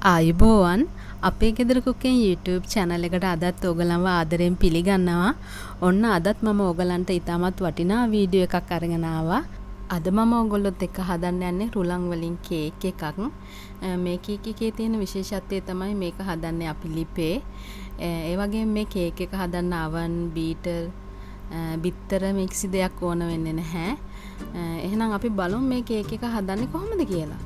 ආයුබෝවන් අපේ ගෙදර කුක්කෙන් YouTube channel එකට අදත් ඔයගලන්ව ආදරෙන් පිළිගන්නවා. ඔන්න අදත් මම ඔයගලන්ට ඉතාමත් වටිනා වීඩියෝ එකක් අරගෙන ආවා. අද මම ඔයගොල්ලොත් එක්ක හදන්න යන්නේ රුලන් වලින් කේක් එකක්. මේ කේක් එකේ තියෙන විශේෂත්වය තමයි මේක හදන්නේ අපි ලිපේ. ඒ වගේම මේ කේක් එක හදන්න oven beater බිත්තර මික්සි දෙයක් ඕන වෙන්නේ නැහැ. එහෙනම් අපි බලමු මේ කේක් එක හදන්නේ කොහොමද කියලා.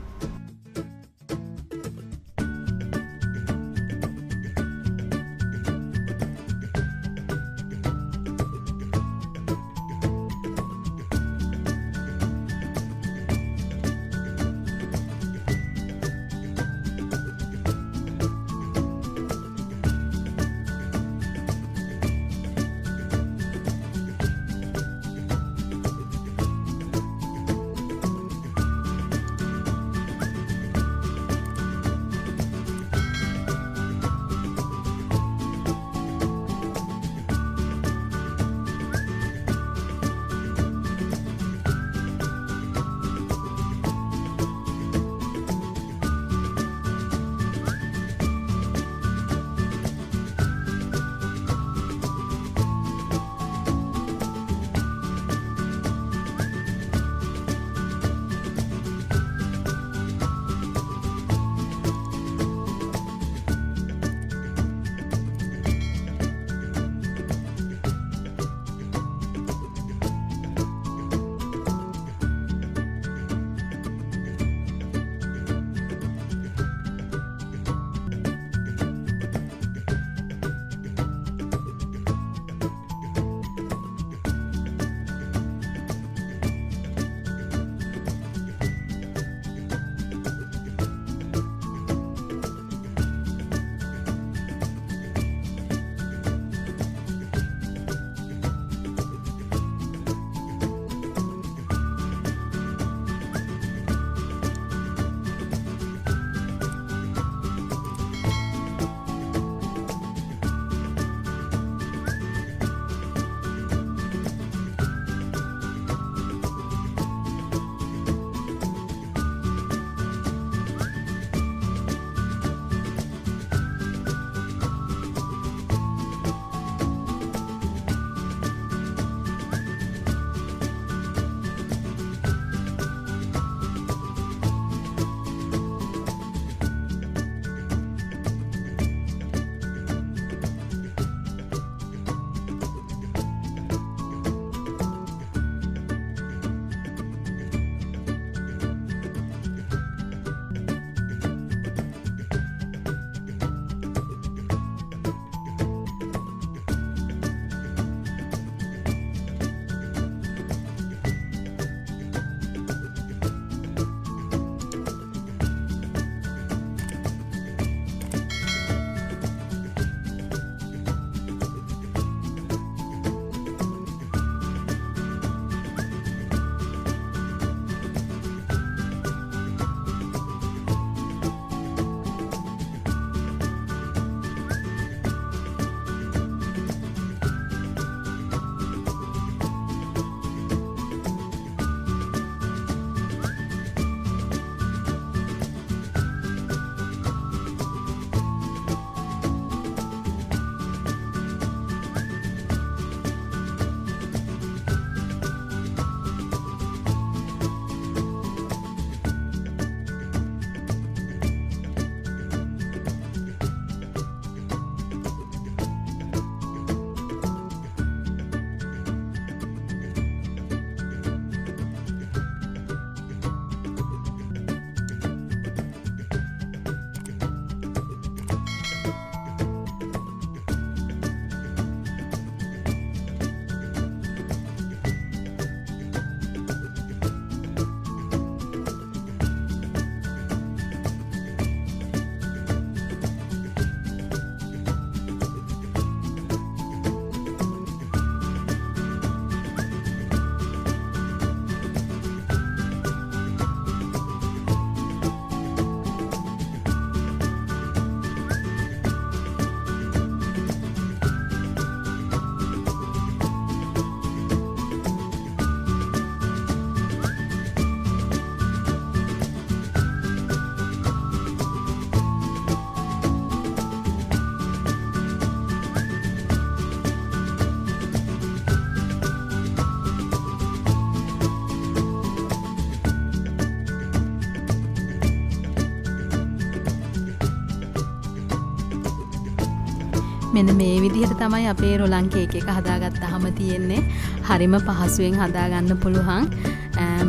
මෙන්න මේ විදිහට තමයි අපේ රොලන් කේක් එක හදාගත්තාම තියෙන්නේ. හරිම පහසුවෙන් හදාගන්න පුළුවන්.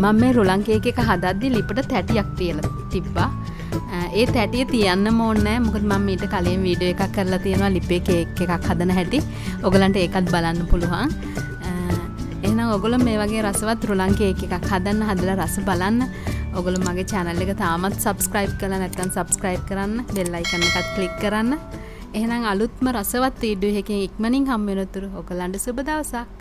මම මේ රොලන් කේක් එක හදද්දි ලිපට තැටියක් තියලා තිබ්බා. ඒ තැටිය තියන්නම ඕනේ නැහැ. මොකද මම ඊට කලින් වීඩියෝ එකක් කරලා තියෙනවා ලිපේ කේක් එකක් හදන හැටි. ඔයගලන්ට ඒකත් බලන්න පුළුවන්. එහෙනම් ඔයගොල්ලෝ මේ වගේ රසවත් රොලන් කේක් එකක් හදන්න හදලා රස බලන්න. ඔයගොල්ලෝ මගේ channel එක තාමත් subscribe කරලා නැත්නම් subscribe කරන්න. bell icon එකත් click කරන්න. එහෙනම් අලුත්ම රසවත් වීඩියෝ එකකින් ඉක්මනින් හම්බ වෙනතුරු ඔයගලන්ට සුබ දවසක්.